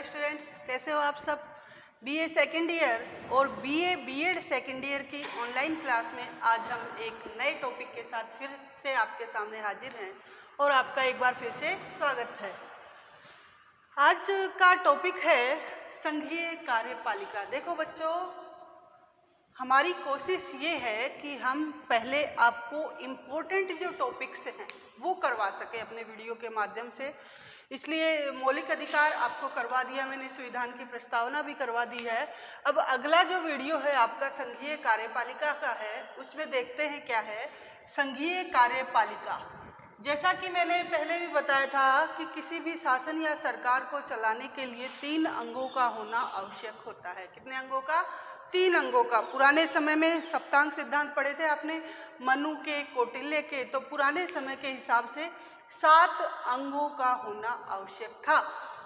Students, कैसे हो आप सब। बीए सेकेंड ईयर और बीए बीएड सेकेंड ईयर की ऑनलाइन क्लास में आज हम एक नए टॉपिक के साथ फिर से आपके सामने हाजिर हैं और आपका एक बार फिर से स्वागत है। आज का टॉपिक है संघीय कार्यपालिका। देखो बच्चों, हमारी कोशिश ये है कि हम पहले आपको इम्पोर्टेंट जो टॉपिक्स हैं वो करवा सके अपने वीडियो के माध्यम से, इसलिए मौलिक अधिकार आपको करवा दिया मैंने, संविधान की प्रस्तावना भी करवा दी है। अब अगला जो वीडियो है आपका संघीय कार्यपालिका का है, उसमें देखते हैं क्या है संघीय कार्यपालिका। जैसा कि मैंने पहले भी बताया था कि किसी भी शासन या सरकार को चलाने के लिए 3 अंगों का होना आवश्यक होता है। कितने अंगों का? 3 अंगों का। पुराने समय में सप्तांग सिद्धांत पढ़े थे आपने, मनु के, कौटिल्य के, तो पुराने समय के हिसाब से 7 अंगों का होना आवश्यक था।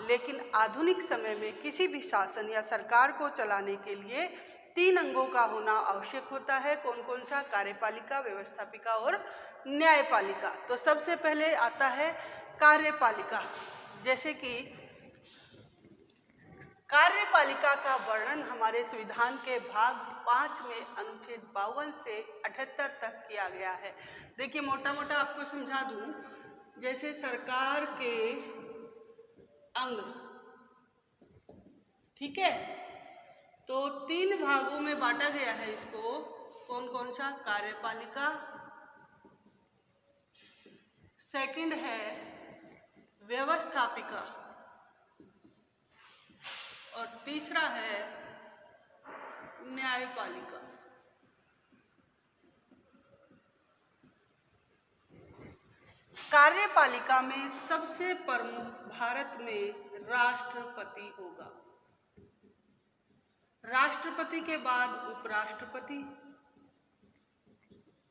लेकिन आधुनिक समय में किसी भी शासन या सरकार को चलाने के लिए 3 अंगों का होना आवश्यक होता है। कौन कौन सा? कार्यपालिका, व्यवस्थापिका और न्यायपालिका। तो सबसे पहले आता है कार्यपालिका। जैसे कि कार्यपालिका का वर्णन हमारे संविधान के भाग 5 में अनुच्छेद 52 से 78 तक किया गया है। देखिए मोटा मोटा आपको समझा दूं, जैसे सरकार के अंग, ठीक है, तो 3 भागों में बांटा गया है इसको। कौन कौन सा? कार्यपालिका, सेकंड है व्यवस्थापिका और तीसरा है न्यायपालिका। कार्यपालिका में सबसे प्रमुख भारत में राष्ट्रपति होगा। राष्ट्रपति के बाद उपराष्ट्रपति,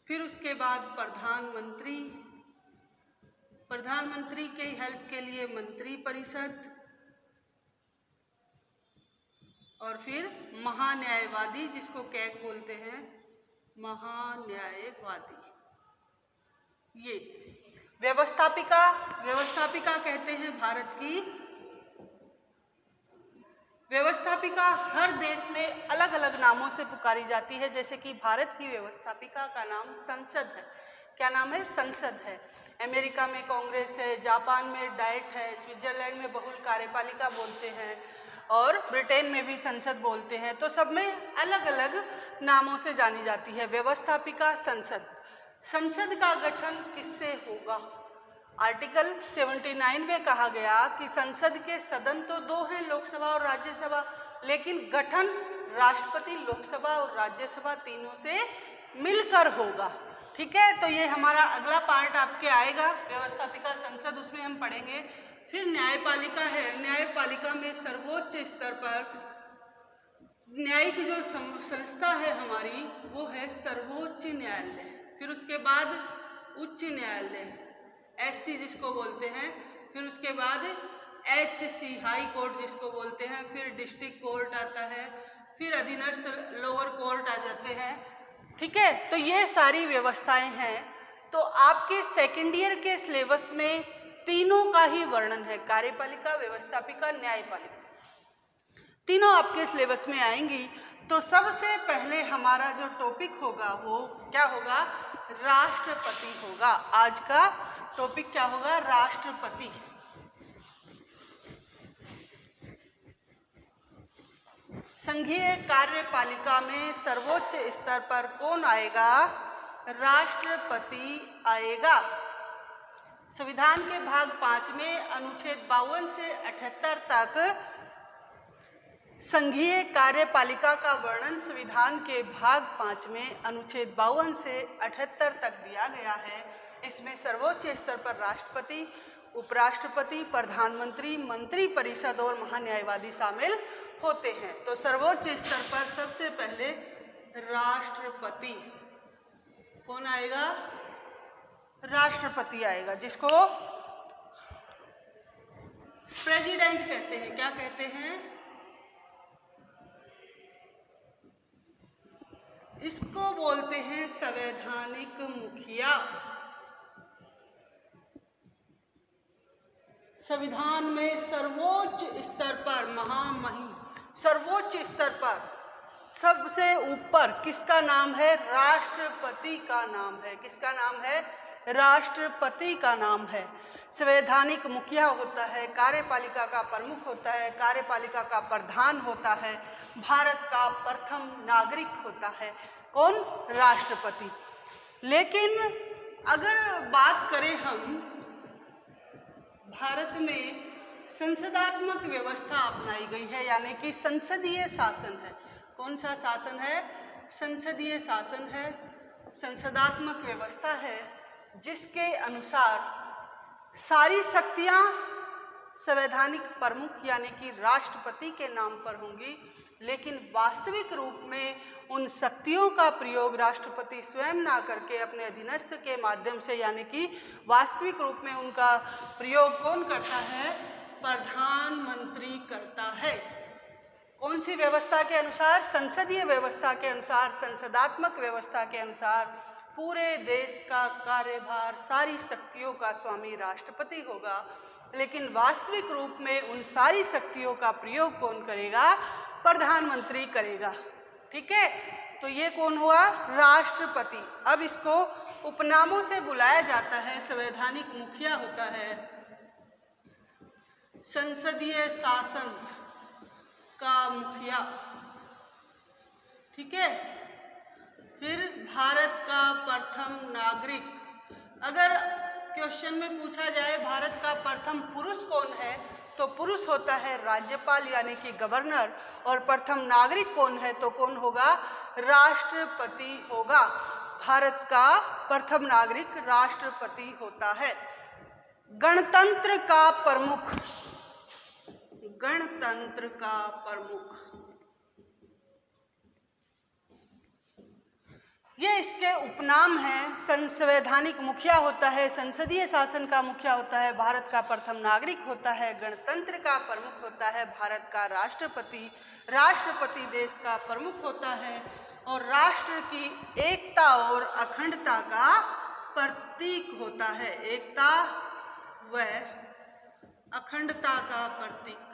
फिर उसके बाद प्रधानमंत्री, प्रधानमंत्री के हेल्प के लिए मंत्री परिषद, और फिर महान्यायवादी, जिसको कैग बोलते हैं, महान्यायवादी। ये व्यवस्थापिका, व्यवस्थापिका कहते हैं भारत की। व्यवस्थापिका हर देश में अलग अलग नामों से पुकारी जाती है। जैसे कि भारत की व्यवस्थापिका का नाम संसद है। क्या नाम है? संसद है। अमेरिका में कांग्रेस है, जापान में डाइट है, स्विट्जरलैंड में बहुल कार्यपालिका बोलते हैं और ब्रिटेन में भी संसद बोलते हैं। तो सब में अलग अलग नामों से जानी जाती है व्यवस्थापिका। संसद, संसद का गठन किससे होगा? आर्टिकल 79 में कहा गया कि संसद के सदन तो 2 हैं, लोकसभा और राज्यसभा, लेकिन गठन राष्ट्रपति, लोकसभा और राज्यसभा तीनों से मिलकर होगा। ठीक है, तो ये हमारा अगला पार्ट आपके आएगा, व्यवस्थापिका संसद, उसमें हम पढ़ेंगे। फिर न्यायपालिका है। न्यायपालिका में सर्वोच्च स्तर पर न्यायिक जो संस्था है हमारी, वो है सर्वोच्च न्यायालय। फिर उसके बाद उच्च न्यायालय, एससी जिसको बोलते हैं, फिर उसके बाद एचसी हाई कोर्ट जिसको बोलते हैं, फिर डिस्ट्रिक्ट कोर्ट आता है, फिर अधीनस्थ लोअर कोर्ट आ जाते हैं। ठीक है, तो ये सारी व्यवस्थाएं हैं। तो आपके सेकेंड ईयर के सिलेबस में तीनों का ही वर्णन है, कार्यपालिका, व्यवस्थापिका, न्यायपालिका, तीनों आपके सिलेबस में आएंगी। तो सबसे पहले हमारा जो टॉपिक होगा वो क्या होगा? राष्ट्रपति होगा। आज का टॉपिक क्या होगा? राष्ट्रपति। संघीय कार्यपालिका में सर्वोच्च स्तर पर कौन आएगा? राष्ट्रपति आएगा। संविधान के भाग 5 में अनुच्छेद 52 से 78 तक संघीय कार्यपालिका का वर्णन संविधान के भाग 5 में अनुच्छेद 52 से 78 तक दिया गया है। इसमें सर्वोच्च स्तर पर राष्ट्रपति, उपराष्ट्रपति, प्रधानमंत्री, मंत्री परिषद और महान्यायवादी शामिल होते हैं। तो सर्वोच्च स्तर पर सबसे पहले राष्ट्रपति कौन आएगा? राष्ट्रपति आएगा, जिसको प्रेसिडेंट कहते हैं। क्या कहते हैं? इसको बोलते हैं संवैधानिक मुखिया। संविधान में सर्वोच्च स्तर पर महामहिम, सर्वोच्च स्तर पर सबसे ऊपर किसका नाम है? राष्ट्रपति का नाम है। किसका नाम है? राष्ट्रपति का नाम है। संवैधानिक मुखिया होता है, कार्यपालिका का प्रमुख होता है, कार्यपालिका का प्रधान होता है, भारत का प्रथम नागरिक होता है। कौन? राष्ट्रपति। लेकिन अगर बात करें हम, भारत में संसदात्मक व्यवस्था अपनाई गई है, यानी कि संसदीय शासन है। कौन सा शासन है? संसदीय शासन है, संसदात्मक व्यवस्था है, जिसके अनुसार सारी शक्तियां संवैधानिक प्रमुख यानी कि राष्ट्रपति के नाम पर होंगी, लेकिन वास्तविक रूप में उन शक्तियों का प्रयोग राष्ट्रपति स्वयं ना करके अपने अधीनस्थ के माध्यम से, यानी कि वास्तविक रूप में उनका प्रयोग कौन करता है? प्रधानमंत्री करता है। कौन सी व्यवस्था के अनुसार? संसदीय व्यवस्था के अनुसार, संसदात्मक व्यवस्था के अनुसार पूरे देश का कार्यभार, सारी शक्तियों का स्वामी राष्ट्रपति होगा, लेकिन वास्तविक रूप में उन सारी शक्तियों का प्रयोग कौन करेगा? प्रधानमंत्री करेगा। ठीक है, तो ये कौन हुआ? राष्ट्रपति। अब इसको उपनामों से बुलाया जाता है। संवैधानिक मुखिया होता है, संसदीय शासन का मुखिया, ठीक है। फिर भारत का प्रथम नागरिक। अगर क्वेश्चन में पूछा जाए भारत का प्रथम पुरुष कौन है, तो पुरुष होता है राज्यपाल यानी कि गवर्नर, और प्रथम नागरिक कौन है? तो कौन होगा? राष्ट्रपति होगा। भारत का प्रथम नागरिक राष्ट्रपति होता है। गणतंत्र का प्रमुख, गणतंत्र का प्रमुख, ये इसके उपनाम हैं। संवैधानिक मुखिया होता है, संसदीय शासन का मुखिया होता है, भारत का प्रथम नागरिक होता है, गणतंत्र का प्रमुख होता है, भारत का राष्ट्रपति, राष्ट्रपति देश का प्रमुख होता है, और राष्ट्र की एकता और अखंडता का प्रतीक होता है। एकता व अखंडता का प्रतीक,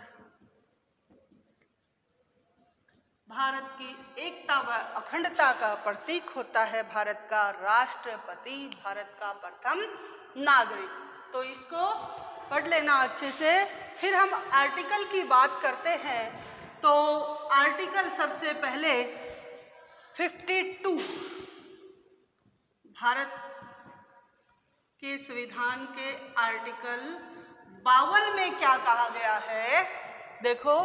भारत की एकता व अखंडता का प्रतीक होता है भारत का राष्ट्रपति, भारत का प्रथम नागरिक। तो इसको पढ़ लेना अच्छे से। फिर हम आर्टिकल की बात करते हैं, तो आर्टिकल सबसे पहले 52 भारत के संविधान के आर्टिकल 52 में क्या कहा गया है? देखो,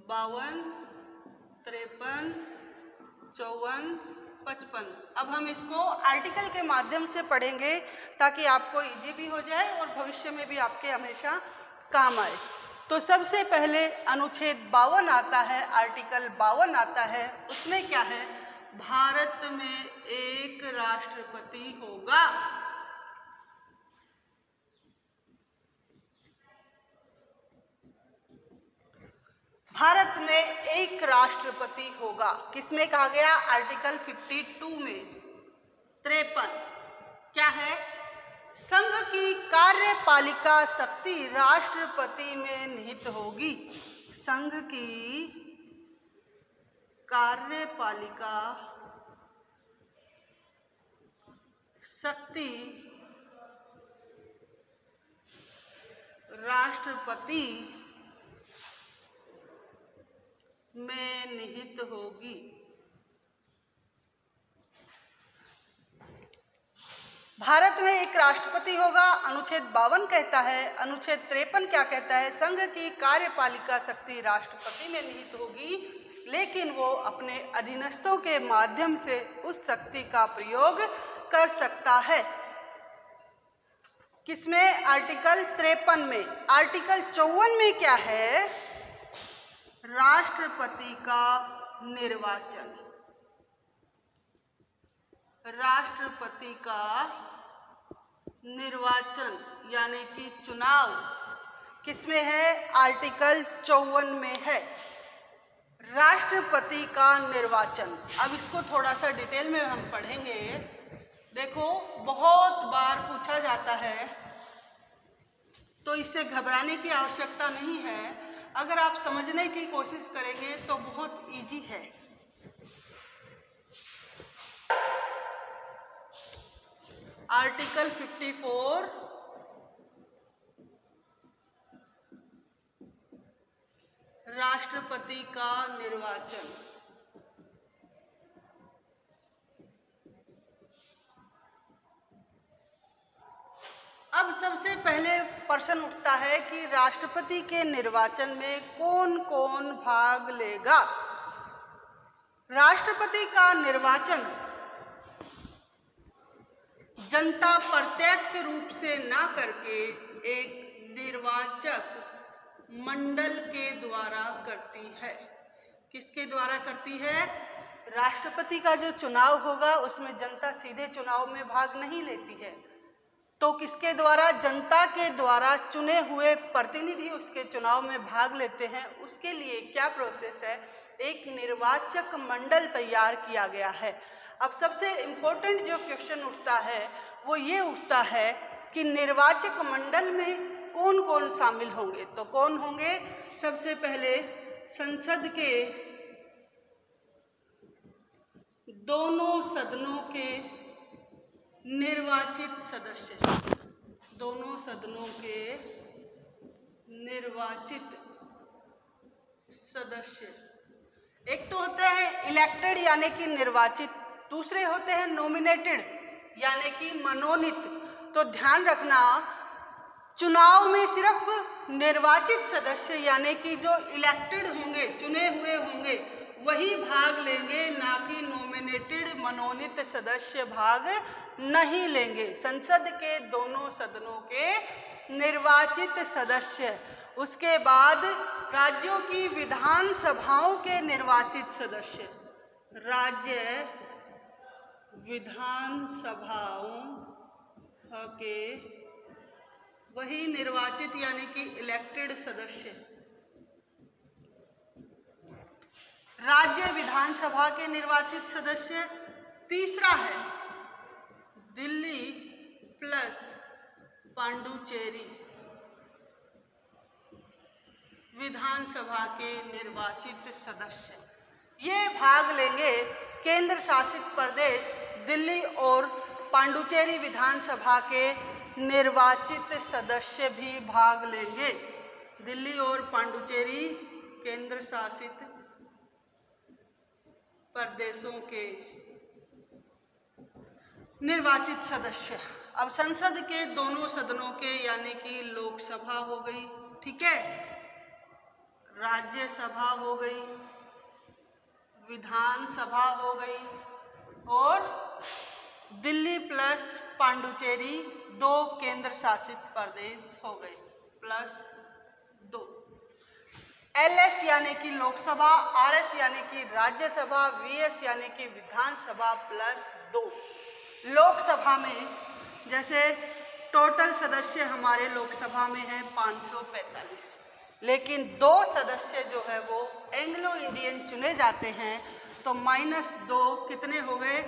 52, 53, 54, 55। अब हम इसको आर्टिकल के माध्यम से पढ़ेंगे ताकि आपको इजी भी हो जाए और भविष्य में भी आपके हमेशा काम आए। तो सबसे पहले अनुच्छेद 52 आता है, आर्टिकल 52 आता है। उसमें क्या है? भारत में एक राष्ट्रपति होगा। भारत में एक राष्ट्रपति होगा। किसमें कहा गया? आर्टिकल 52 में। 53 क्या है? संघ की कार्यपालिका शक्ति राष्ट्रपति में निहित होगी। संघ की कार्यपालिका शक्ति राष्ट्रपति में निहित होगी। भारत में एक राष्ट्रपति होगा, अनुच्छेद 52 कहता है। अनुच्छेद 53 क्या कहता है? संघ की कार्यपालिका शक्ति राष्ट्रपति में निहित होगी, लेकिन वो अपने अधीनस्थों के माध्यम से उस शक्ति का प्रयोग कर सकता है। किसमें? आर्टिकल 53 में। आर्टिकल 54 में क्या है? राष्ट्रपति का निर्वाचन। राष्ट्रपति का निर्वाचन यानी कि चुनाव किसमें है? आर्टिकल 54 में है, राष्ट्रपति का निर्वाचन। अब इसको थोड़ा सा डिटेल में हम पढ़ेंगे। देखो बहुत बार पूछा जाता है, तो इससे घबराने की आवश्यकता नहीं है। अगर आप समझने की कोशिश करेंगे तो बहुत इजी है। आर्टिकल 54 राष्ट्रपति का निर्वाचन। अब सबसे पहले प्रश्न उठता है कि राष्ट्रपति के निर्वाचन में कौन कौन भाग लेगा। राष्ट्रपति का निर्वाचन जनता प्रत्यक्ष रूप से ना करके एक निर्वाचक मंडल के द्वारा करती है। किसके द्वारा करती है? राष्ट्रपति का जो चुनाव होगा उसमें जनता सीधे चुनाव में भाग नहीं लेती है, तो किसके द्वारा? जनता के द्वारा चुने हुए प्रतिनिधि उसके चुनाव में भाग लेते हैं। उसके लिए क्या प्रोसेस है? एक निर्वाचक मंडल तैयार किया गया है। अब सबसे इम्पोर्टेंट जो क्वेश्चन उठता है वो ये उठता है कि निर्वाचक मंडल में कौन कौन शामिल होंगे। तो कौन होंगे? सबसे पहले संसद के दोनों सदनों के निर्वाचित सदस्य, दोनों सदनों के निर्वाचित सदस्य। एक तो होते हैं इलेक्टेड यानी कि निर्वाचित, दूसरे होते हैं नॉमिनेटेड यानी कि मनोनीत। तो ध्यान रखना, चुनाव में सिर्फ निर्वाचित सदस्य यानी कि जो इलेक्टेड होंगे, चुने हुए होंगे, वही भाग लेंगे, ना कि नॉमिनेटेड मनोनीत सदस्य भाग नहीं लेंगे। संसद के दोनों सदनों के निर्वाचित सदस्य। उसके बाद राज्यों की विधानसभाओं के निर्वाचित सदस्य, राज्य विधानसभाओं के वही निर्वाचित यानी कि इलेक्टेड सदस्य। राज्य विधानसभा के निर्वाचित सदस्य। तीसरा है दिल्ली प्लस पांडुचेरी विधानसभा के निर्वाचित सदस्य। ये भाग लेंगे। केंद्र शासित प्रदेश दिल्ली और पांडुचेरी विधानसभा के निर्वाचित सदस्य भी भाग लेंगे। दिल्ली और पांडुचेरी केंद्र शासित प्रदेशों के निर्वाचित सदस्य। अब संसद के दोनों सदनों के यानी कि लोकसभा हो गई, ठीक है, राज्यसभा हो गई, विधानसभा हो गई, और दिल्ली प्लस पांडुचेरी दो केंद्र शासित प्रदेश हो गए, प्लस 2। LS यानी कि लोकसभा, RS यानी कि राज्यसभा, VS यानी कि विधानसभा प्लस 2। लोकसभा में जैसे टोटल सदस्य हमारे लोकसभा में है 545, लेकिन 2 सदस्य जो है वो एंग्लो इंडियन चुने जाते हैं, तो -2 कितने हो गए?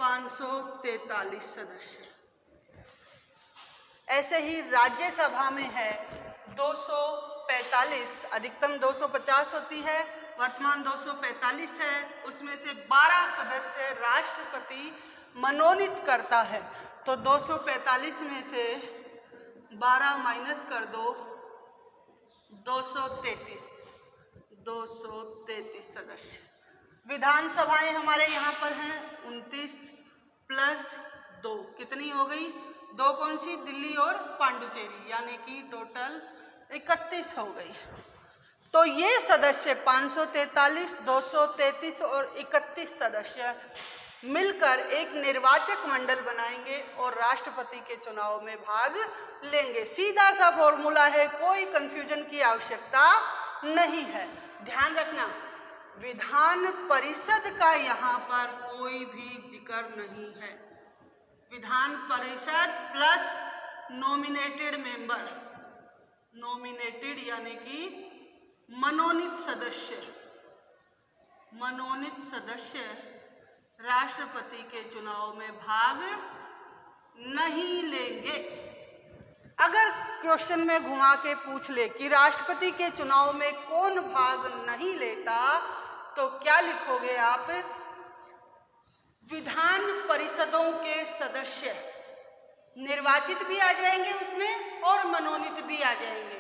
543 सदस्य। ऐसे ही राज्यसभा में है 245, अधिकतम 250 होती है, वर्तमान 245 है। उसमें से 12 सदस्य राष्ट्रपति मनोनीत करता है, तो 245 में से 12 माइनस कर दो, 233 सदस्य। विधानसभाएं हमारे यहाँ पर हैं 29 प्लस 2 कितनी हो गई? 2 कौन सी? दिल्ली और पांडुचेरी, यानी कि टोटल 31 हो गई। तो ये सदस्य 543, 233 और 31 सदस्य मिलकर एक निर्वाचक मंडल बनाएंगे और राष्ट्रपति के चुनाव में भाग लेंगे। सीधा सा फॉर्मूला है, कोई कंफ्यूजन की आवश्यकता नहीं है। ध्यान रखना, विधान परिषद का यहाँ पर कोई भी जिक्र नहीं है। Vidhan Parishad plus nominated member, nominated यानी कि मनोनीत सदस्य राष्ट्रपति के चुनाव में भाग नहीं लेंगे। अगर क्वेश्चन में घुमा के पूछ ले कि राष्ट्रपति के चुनाव में कौन भाग नहीं लेता, तो क्या लिखोगे आप? विधान परिषदों के सदस्य निर्वाचित भी आ जाएंगे उसमें और मनोनीत भी आ जाएंगे।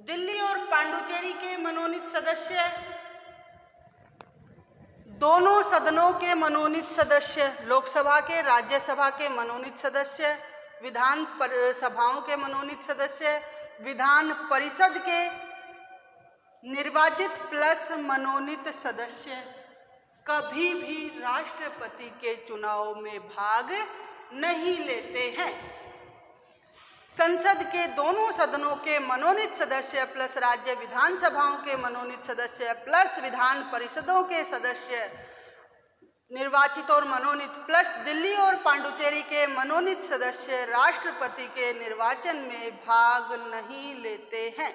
दिल्ली और पांडुचेरी के मनोनीत सदस्य, दोनों सदनों के मनोनीत सदस्य, लोकसभा के राज्यसभा के मनोनीत सदस्य, विधान सभाओं के मनोनीत सदस्य, विधान परिषद के निर्वाचित प्लस मनोनीत सदस्य कभी भी राष्ट्रपति के चुनाव में भाग नहीं लेते हैं। संसद के दोनों सदनों के मनोनीत सदस्य प्लस राज्य विधानसभाओं के मनोनीत सदस्य प्लस विधान परिषदों के सदस्य निर्वाचित और मनोनीत प्लस दिल्ली और पांडुचेरी के मनोनीत सदस्य राष्ट्रपति के निर्वाचन में भाग नहीं लेते हैं।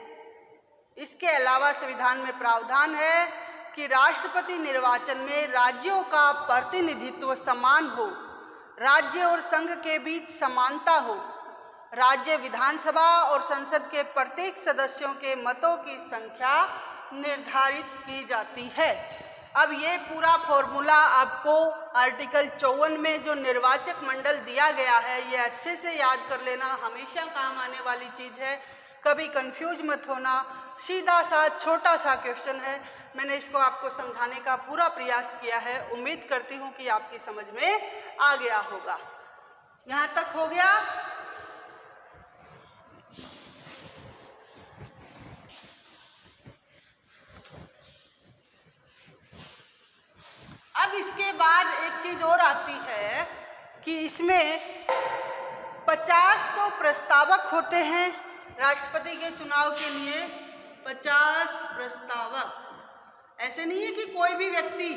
इसके अलावा संविधान में प्रावधान है कि राष्ट्रपति निर्वाचन में राज्यों का प्रतिनिधित्व समान हो, राज्य और संघ के बीच समानता हो, राज्य विधानसभा और संसद के प्रत्येक सदस्यों के मतों की संख्या निर्धारित की जाती है। अब ये पूरा फॉर्मूला आपको आर्टिकल 54 में जो निर्वाचक मंडल दिया गया है, ये अच्छे से याद कर लेना, हमेशा काम आने वाली चीज़ है, कभी कंफ्यूज मत होना। सीधा सा छोटा सा क्वेश्चन है, मैंने इसको आपको समझाने का पूरा प्रयास किया है। उम्मीद करती हूँ कि आपकी समझ में आ गया होगा। यहाँ तक हो गया? अब इसके बाद एक चीज और आती है कि इसमें 50 तो प्रस्तावक होते हैं राष्ट्रपति के चुनाव के लिए, 50 प्रस्तावक। ऐसे नहीं है कि कोई भी व्यक्ति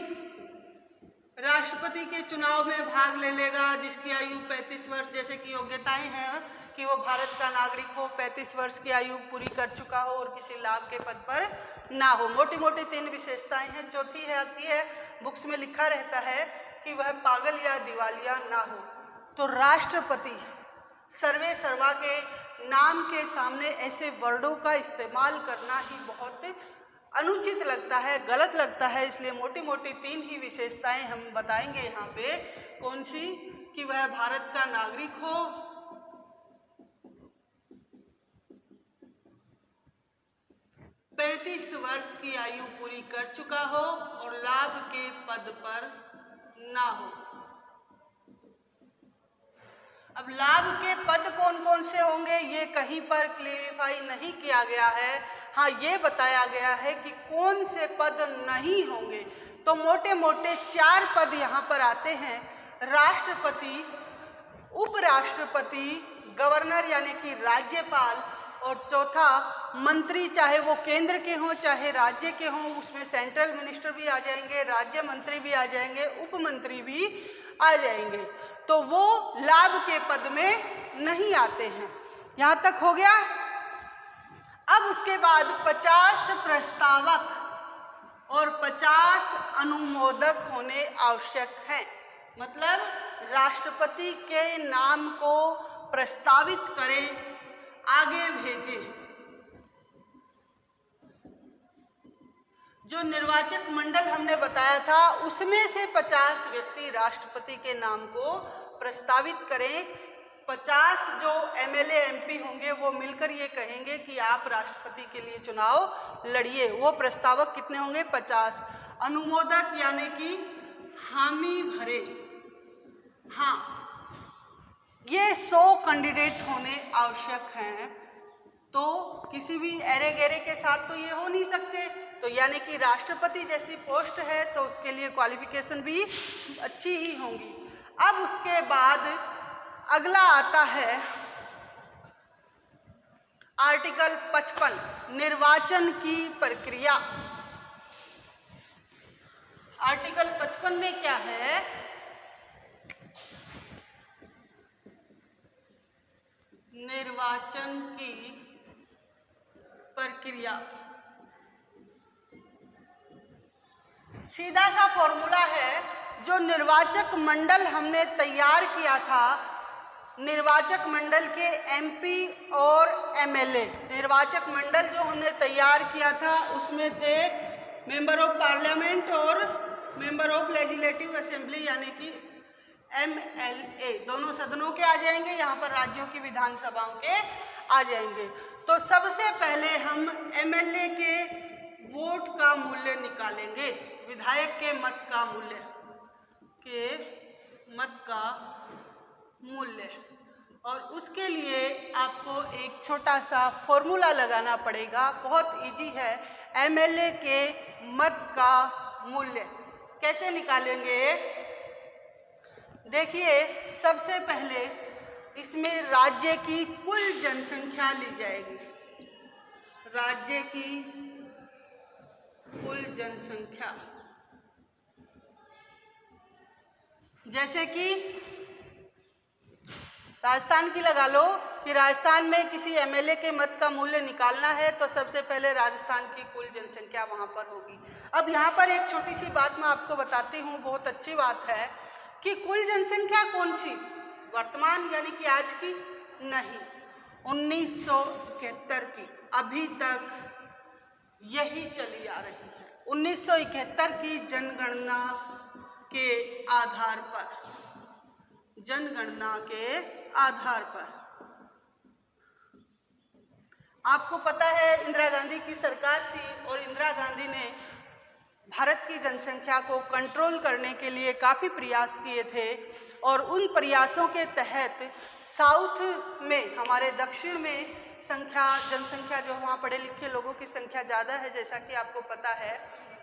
राष्ट्रपति के चुनाव में भाग ले लेगा जिसकी आयु 35 वर्ष, जैसे कि योग्यताएं हैं कि वो भारत का नागरिक हो, 35 वर्ष की आयु पूरी कर चुका हो और किसी लाभ के पद पर ना हो। मोटी मोटी 3 विशेषताएं हैं। चौथी है आती है, बुक्स में लिखा रहता है कि वह पागल या दिवालिया ना हो। तो राष्ट्रपति सर्वे सर्वा के नाम के सामने ऐसे वर्डों का इस्तेमाल करना ही बहुत अनुचित लगता है, गलत लगता है। इसलिए मोटी मोटी 3 ही विशेषताएं हम बताएंगे यहाँ पे। कौन सी? कि वह भारत का नागरिक हो, पैंतीस वर्ष की आयु पूरी कर चुका हो और लाभ के पद पर ना हो। अब लाभ के पद कौन कौन से होंगे ये कहीं पर क्लेरिफाई नहीं किया गया है। हाँ, ये बताया गया है कि कौन से पद नहीं होंगे। तो मोटे मोटे 4 पद यहाँ पर आते हैं, राष्ट्रपति, उपराष्ट्रपति, गवर्नर यानी कि राज्यपाल, और चौथा मंत्री, चाहे वो केंद्र के हों चाहे राज्य के हों, उसमें सेंट्रल मिनिस्टर भी आ जाएंगे, राज्य मंत्री भी आ जाएंगे, उप मंत्री भी आ जाएंगे। तो वो लाभ के पद में नहीं आते हैं। यहाँ तक हो गया? अब उसके बाद 50 प्रस्तावक और 50 अनुमोदक होने आवश्यक हैं। मतलब राष्ट्रपति के नाम को प्रस्तावित करें, आगे भेजें। जो निर्वाचक मंडल हमने बताया था उसमें से 50 व्यक्ति राष्ट्रपति के नाम को प्रस्तावित करें। 50 जो एमएलए एमपी होंगे वो मिलकर ये कहेंगे कि आप राष्ट्रपति के लिए चुनाव लड़िए। वो प्रस्तावक कितने होंगे? 50। अनुमोदक यानी कि हामी भरे, हाँ, ये 100 कैंडिडेट होने आवश्यक हैं। तो किसी भी एरे गैरे के साथ तो ये हो नहीं सकते। तो यानी कि राष्ट्रपति जैसी पोस्ट है तो उसके लिए क्वालिफिकेशन भी अच्छी ही होंगी। अब उसके बाद अगला आता है आर्टिकल 55, निर्वाचन की प्रक्रिया। आर्टिकल 55 में क्या है? निर्वाचन की प्रक्रिया। सीधा सा फॉर्मूला है, जो निर्वाचक मंडल हमने तैयार किया था निर्वाचक मंडल के एमपी और एमएलए। निर्वाचक मंडल जो हमने तैयार किया था उसमें थे मेंबर ऑफ पार्लियामेंट और मेंबर ऑफ लेजिस्लेटिव असेंबली यानी कि एमएलए, दोनों सदनों के आ जाएंगे, यहाँ पर राज्यों की विधानसभाओं के आ जाएंगे। तो सबसे पहले हम एमएलए के वोट का मूल्य निकालेंगे, विधायक के मत का मूल्य, और उसके लिए आपको एक छोटा सा फॉर्मूला लगाना पड़ेगा, बहुत इजी है। एमएलए के मत का मूल्य कैसे निकालेंगे? देखिए, सबसे पहले इसमें राज्य की कुल जनसंख्या ली जाएगी, राज्य की कुल जनसंख्या। जैसे कि राजस्थान की लगा लो कि राजस्थान में किसी एमएलए के मत का मूल्य निकालना है तो सबसे पहले राजस्थान की कुल जनसंख्या वहां पर होगी। अब यहाँ पर एक छोटी सी बात मैं आपको बताती हूँ, बहुत अच्छी बात है कि कुल जनसंख्या कौन सी, वर्तमान यानी कि आज की नहीं, 1971 की, अभी तक यही चली आ रही है। 1971 की जनगणना के आधार पर, जनगणना के आधार पर आपको पता है इंदिरा गांधी की सरकार थी और इंदिरा गांधी ने भारत की जनसंख्या को कंट्रोल करने के लिए काफ़ी प्रयास किए थे और उन प्रयासों के तहत साउथ में, हमारे दक्षिण में जनसंख्या जो वहाँ पढ़े लिखे लोगों की संख्या ज़्यादा है जैसा कि आपको पता है,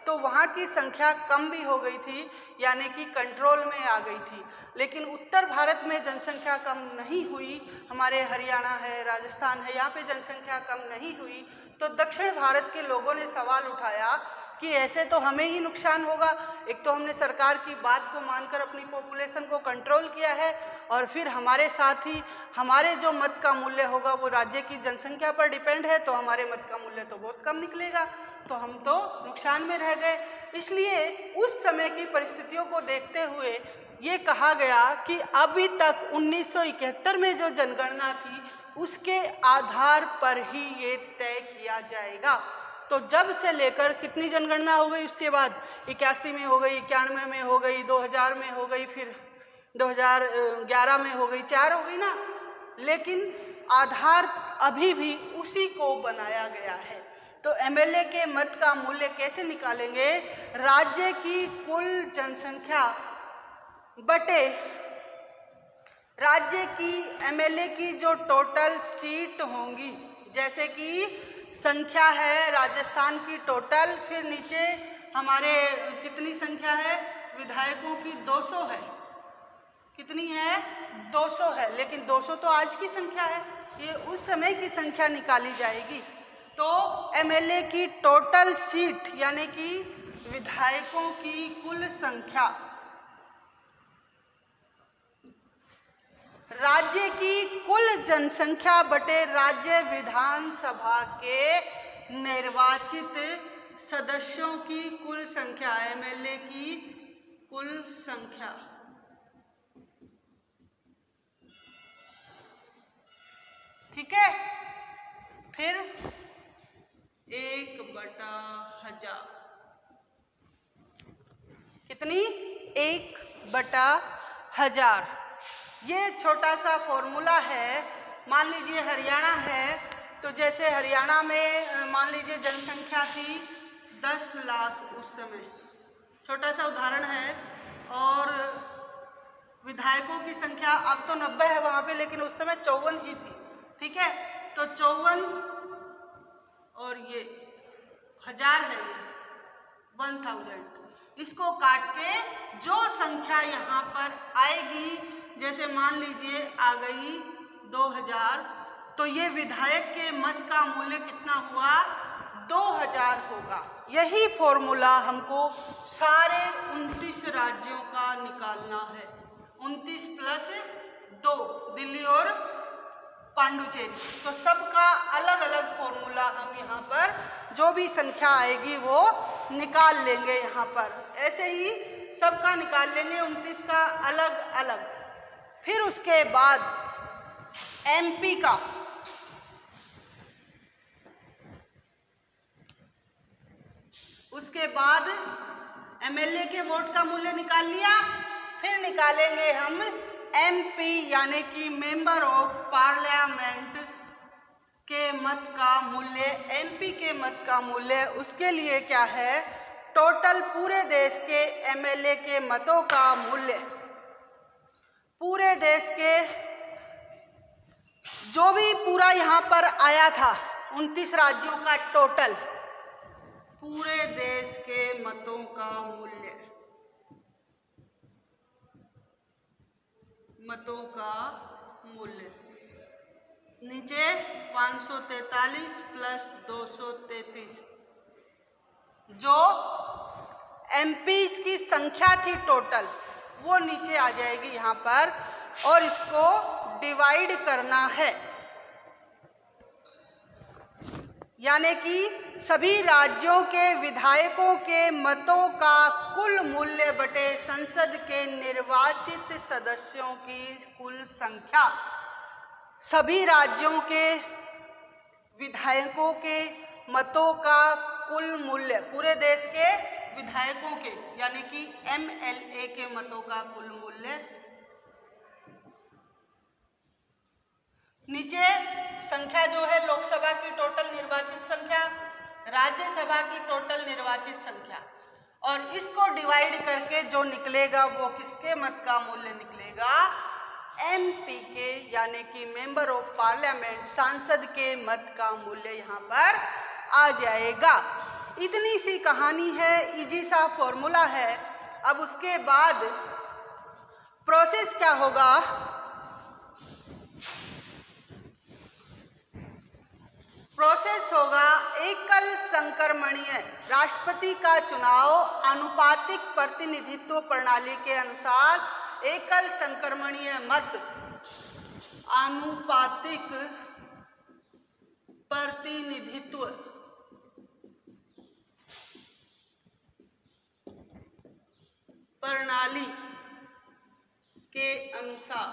तो वहाँ की संख्या कम भी हो गई थी, यानी कि कंट्रोल में आ गई थी। लेकिन उत्तर भारत में जनसंख्या कम नहीं हुई, हमारे हरियाणा है, राजस्थान है, यहाँ पे जनसंख्या कम नहीं हुई। तो दक्षिण भारत के लोगों ने सवाल उठाया कि ऐसे तो हमें ही नुकसान होगा, एक तो हमने सरकार की बात को मानकर अपनी पॉपुलेशन को कंट्रोल किया है और फिर हमारे साथ ही हमारे जो मत का मूल्य होगा वो राज्य की जनसंख्या पर डिपेंड है, तो हमारे मत का मूल्य तो बहुत कम निकलेगा, तो हम तो नुकसान में रह गए। इसलिए उस समय की परिस्थितियों को देखते हुए ये कहा गया कि अभी तक 1971 में जो जनगणना थी उसके आधार पर ही ये तय किया जाएगा। तो जब से लेकर कितनी जनगणना हो गई, उसके बाद 81 में हो गई, 91 में हो गई, 2000 में हो गई, फिर 2011 में हो गई, 4 हो गई ना, लेकिन आधार अभी भी उसी को बनाया गया है। तो एमएलए के मत का मूल्य कैसे निकालेंगे? राज्य की कुल जनसंख्या बटे राज्य की एमएलए की जो टोटल सीट होंगी, जैसे कि संख्या है राजस्थान की टोटल, फिर नीचे हमारे कितनी संख्या है विधायकों की, 200 है, कितनी है 200 है, लेकिन 200 तो आज की संख्या है, ये उस समय की संख्या निकाली जाएगी। तो एमएलए की टोटल सीट यानी कि विधायकों की कुल संख्या राज्य की कुल जनसंख्या बटे राज्य विधानसभा के निर्वाचित सदस्यों की कुल संख्या, एमएलए की कुल संख्या। ठीक है, फिर 1/1000 कितनी, 1/1000। ये छोटा सा फॉर्मूला है। मान लीजिए हरियाणा है, तो जैसे हरियाणा में मान लीजिए जनसंख्या थी 10 लाख उस समय, छोटा सा उदाहरण है, और विधायकों की संख्या अब तो 90 है वहाँ पे, लेकिन उस समय 54 ही थी। ठीक है, तो 54 और ये 1000 है, ये 1000, इसको काट के जो संख्या यहाँ पर आएगी, जैसे मान लीजिए आ गई 2000, तो ये विधायक के मत का मूल्य कितना हुआ, 2000 होगा। यही फॉर्मूला हमको सारे 29 राज्यों का निकालना है, 29 + 2 दिल्ली और पांडुचेरी, तो सबका अलग अलग फॉर्मूला हम यहाँ पर जो भी संख्या आएगी वो निकाल लेंगे। यहाँ पर ऐसे ही सबका निकाल लेंगे, 29 का अलग अलग। फिर उसके बाद एमपी का उसके बाद एमएलए के वोट का मूल्य निकाल लिया, फिर निकालेंगे हम एमपी यानी कि मेंबर ऑफ पार्लियामेंट के मत का मूल्य। एमपी के मत का मूल्य उसके लिए क्या है, टोटल पूरे देश के एमएलए के मतों का मूल्य, पूरे देश के जो भी पूरा यहाँ पर आया था 29 राज्यों का टोटल, पूरे देश के मतों का मूल्य, मतों का मूल्य नीचे 543 प्लस 233 जो एमपी की संख्या थी टोटल, वो नीचे आ जाएगी यहाँ पर और इसको डिवाइड करना है, यानी कि सभी राज्यों के विधायकों के मतों का कुल मूल्य बटे संसद के निर्वाचित सदस्यों की कुल संख्या। सभी राज्यों के विधायकों के मतों का कुल मूल्य, पूरे देश के विधायकों के यानी कि एमएलए के मतों का कुल मूल्य। नीचे संख्या जो है लोकसभा की टोटल निर्वाचित संख्या, राज्यसभा की टोटल निर्वाचित संख्या, और इसको डिवाइड करके जो निकलेगा वो किसके मत का मूल्य निकलेगा, एमपी के यानी कि मेंबर ऑफ पार्लियामेंट, सांसद के मत का मूल्य यहाँ पर आ जाएगा। इतनी सी कहानी है, इजी सा फॉर्मूला है। अब उसके बाद प्रोसेस क्या होगा, प्रोसेस होगा एकल संक्रमणीय राष्ट्रपति का चुनाव आनुपातिक प्रतिनिधित्व प्रणाली के अनुसार एकल संक्रमणीय मत आनुपातिक प्रतिनिधित्व प्रणाली के अनुसार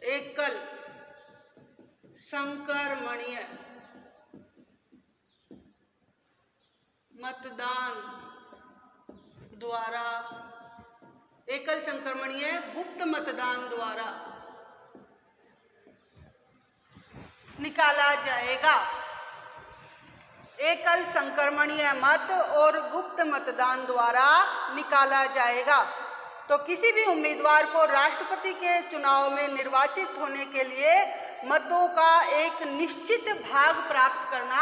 एकल संक्रमणीय मतदान द्वारा, एकल संक्रमणीय गुप्त मतदान द्वारा निकाला जाएगा। एकल संक्रमणीय मत और गुप्त मतदान द्वारा निकाला जाएगा। तो किसी भी उम्मीदवार को राष्ट्रपति के चुनाव में निर्वाचित होने के लिए मतों का एक निश्चित भाग प्राप्त करना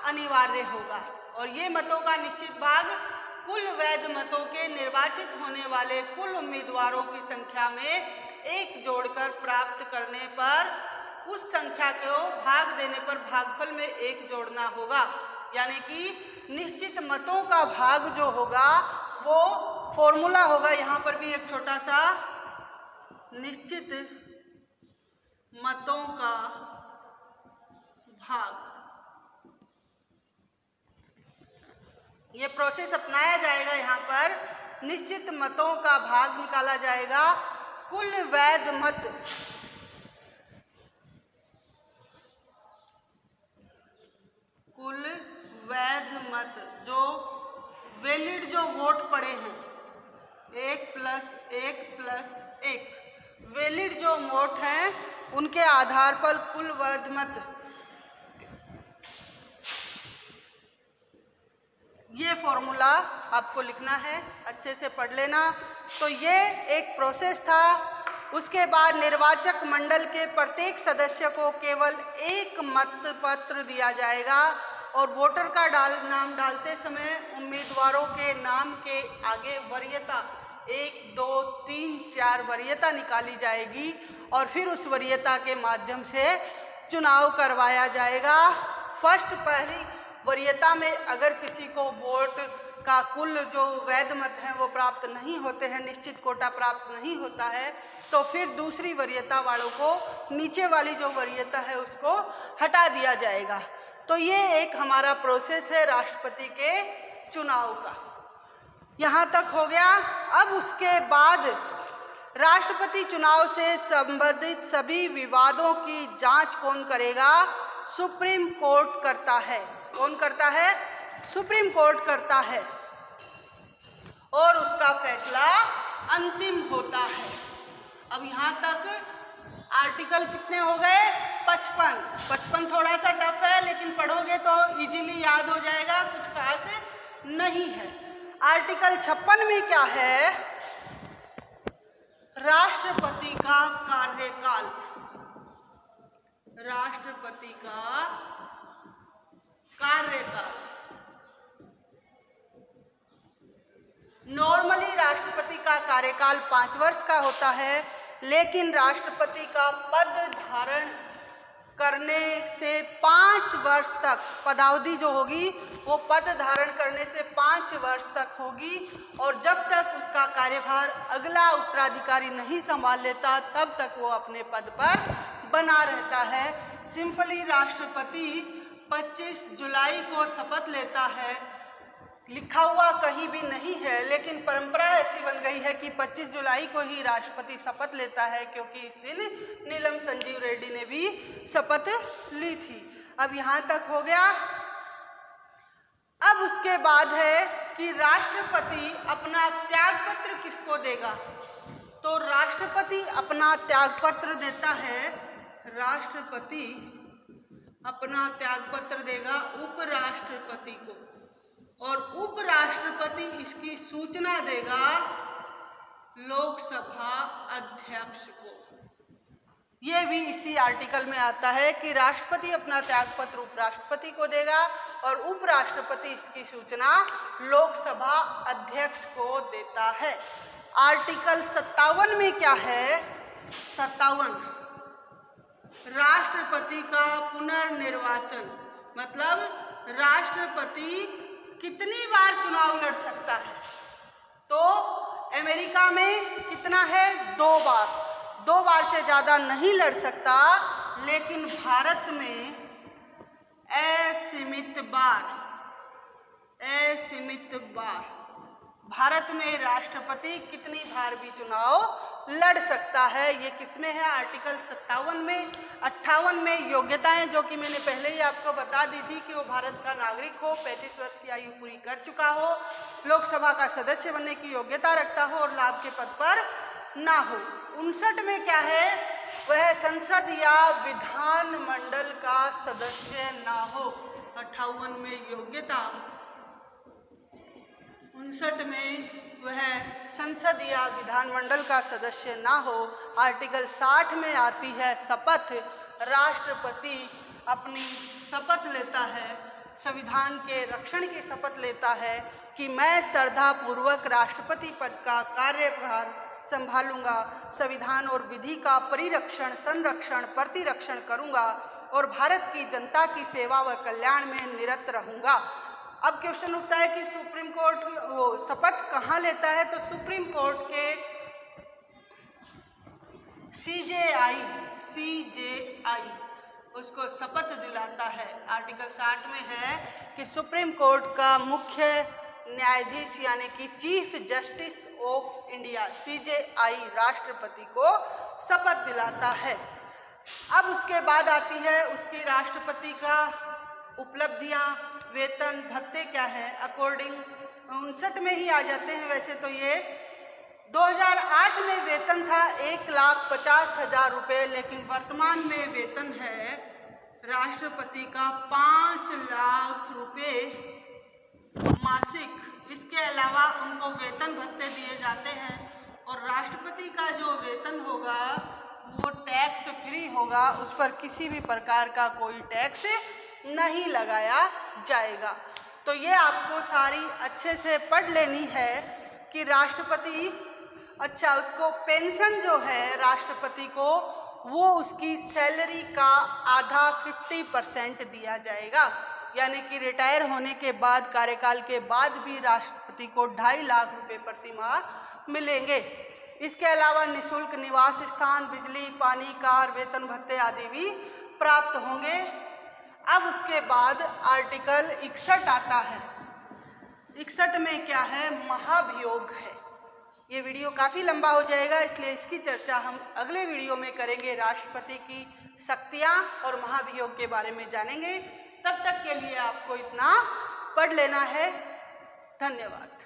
अनिवार्य होगा, और ये मतों का निश्चित भाग कुल वैध मतों के निर्वाचित होने वाले कुल उम्मीदवारों की संख्या में एक जोड़कर प्राप्त करने पर, उस संख्या को भाग देने पर भागफल में एक जोड़ना होगा, यानी कि निश्चित मतों का भाग जो होगा वो फॉर्मूला होगा। यहाँ पर भी एक छोटा सा निश्चित मतों का भाग, ये प्रोसेस अपनाया जाएगा। यहाँ पर निश्चित मतों का भाग निकाला जाएगा। कुल वैध मत, कुल वैध मत जो वैलिड जो वोट पड़े हैं, 1+1+1 वैलिड जो वोट हैं उनके आधार पर कुल वैध मत, ये फॉर्मूला आपको लिखना है, अच्छे से पढ़ लेना। तो ये एक प्रोसेस था। उसके बाद निर्वाचक मंडल के प्रत्येक सदस्य को केवल एक मत पत्र दिया जाएगा और वोटर का नाम डालते समय उम्मीदवारों के नाम के आगे वरीयता 1, 2, 3, 4 वरीयता निकाली जाएगी और फिर उस वरीयता के माध्यम से चुनाव करवाया जाएगा। फर्स्ट पहली वरीयता में अगर किसी को वोट का कुल जो वैध मत हैं वो प्राप्त नहीं होते हैं, निश्चित कोटा प्राप्त नहीं होता है, तो फिर दूसरी वरीयता वालों को नीचे वाली जो वरीयता है उसको हटा दिया जाएगा। तो ये एक हमारा प्रोसेस है राष्ट्रपति के चुनाव का। यहाँ तक हो गया। अब उसके बाद राष्ट्रपति चुनाव से संबंधित सभी विवादों की जांच कौन करेगा? सुप्रीम कोर्ट करता है। कौन करता है? सुप्रीम कोर्ट करता है और उसका फैसला अंतिम होता है। अब यहाँ तक आर्टिकल कितने हो गए? 55 थोड़ा सा टफ है, लेकिन पढ़ोगे तो इजीली याद हो जाएगा, कुछ खास नहीं है। आर्टिकल 56 में क्या है? राष्ट्रपति का कार्यकाल। राष्ट्रपति का कार्यकाल। नॉर्मली राष्ट्रपति का कार्यकाल 5 वर्ष का होता है, लेकिन राष्ट्रपति का पद धारण करने से 5 वर्ष तक पदावधि जो होगी वो पद धारण करने से 5 वर्ष तक होगी, और जब तक उसका कार्यभार अगला उत्तराधिकारी नहीं संभाल लेता तब तक वो अपने पद पर बना रहता है। सिंपली राष्ट्रपति 25 जुलाई को शपथ लेता है। लिखा हुआ कहीं भी नहीं है, लेकिन परंपरा ऐसी बन गई है कि 25 जुलाई को ही राष्ट्रपति शपथ लेता है, क्योंकि इस दिन नीलम संजीव रेड्डी ने भी शपथ ली थी। अब यहाँ तक हो गया। अब उसके बाद है कि राष्ट्रपति अपना त्यागपत्र किसको देगा? तो राष्ट्रपति अपना त्यागपत्र देता है। राष्ट्रपति अपना त्यागपत्र देगा उपराष्ट्रपति को, और उपराष्ट्रपति इसकी सूचना देगा लोकसभा अध्यक्ष को। यह भी इसी आर्टिकल में आता है कि राष्ट्रपति अपना त्यागपत्र उपराष्ट्रपति को देगा और उपराष्ट्रपति इसकी सूचना लोकसभा अध्यक्ष को देता है। आर्टिकल 57 में क्या है? 57 राष्ट्रपति का पुनर्निर्वाचन, मतलब राष्ट्रपति कितनी बार चुनाव लड़ सकता है? तो अमेरिका में कितना है? 2 बार। 2 बार से ज़्यादा नहीं लड़ सकता, लेकिन भारत में असीमित बार। असीमित बार भारत में राष्ट्रपति कितनी बार भी चुनाव लड़ सकता है। ये किसमें है? आर्टिकल 57 में। 58 में योग्यताएं, जो कि मैंने पहले ही आपको बता दी थी कि वो भारत का नागरिक हो, 35 वर्ष की आयु पूरी कर चुका हो, लोकसभा का सदस्य बनने की योग्यता रखता हो और लाभ के पद पर ना हो। 59 में क्या है? वह संसद या विधानमंडल का सदस्य ना हो। 58 में योग्यता, 59 में वह संसद या विधानमंडल का सदस्य ना हो। आर्टिकल 60 में आती है शपथ। राष्ट्रपति अपनी शपथ लेता है, संविधान के रक्षण की शपथ लेता है कि मैं श्रद्धापूर्वक राष्ट्रपति पद का कार्यभार संभालूंगा, संविधान और विधि का परिरक्षण, संरक्षण, प्रतिरक्षण करूंगा और भारत की जनता की सेवा व कल्याण में निरत रहूंगा। अब क्वेश्चन उठता है कि सुप्रीम कोर्ट वो शपथ कहाँ लेता है? तो सुप्रीम कोर्ट के सीजेआई उसको शपथ दिलाता है। आर्टिकल 60 में है कि सुप्रीम कोर्ट का मुख्य न्यायाधीश यानी कि chief justice of India CJI राष्ट्रपति को शपथ दिलाता है। अब उसके बाद आती है उसकी राष्ट्रपति का उपलब्धियां, वेतन भत्ते क्या है। अकॉर्डिंग 59 में ही आ जाते हैं। वैसे तो ये 2008 में वेतन था 1,50,000 रुपये, लेकिन वर्तमान में वेतन है राष्ट्रपति का 5 लाख रुपये मासिक। इसके अलावा उनको वेतन भत्ते दिए जाते हैं और राष्ट्रपति का जो वेतन होगा वो टैक्स फ्री होगा, उस पर किसी भी प्रकार का कोई टैक्स नहीं लगाया जाएगा। तो ये आपको सारी अच्छे से पढ़ लेनी है कि राष्ट्रपति, अच्छा उसको पेंशन जो है राष्ट्रपति को वो उसकी सैलरी का आधा 50% दिया जाएगा, यानी कि रिटायर होने के बाद, कार्यकाल के बाद भी राष्ट्रपति को 2.5 लाख रुपए प्रति माह मिलेंगे। इसके अलावा निःशुल्क निवास स्थान, बिजली, पानी, कार, वेतन भत्ते आदि भी प्राप्त होंगे। अब उसके बाद आर्टिकल 61 आता है। 61 में क्या है? महाभियोग है। ये वीडियो काफ़ी लंबा हो जाएगा, इसलिए इसकी चर्चा हम अगले वीडियो में करेंगे। राष्ट्रपति की शक्तियाँ और महाभियोग के बारे में जानेंगे। तब तक के लिए आपको इतना पढ़ लेना है। धन्यवाद।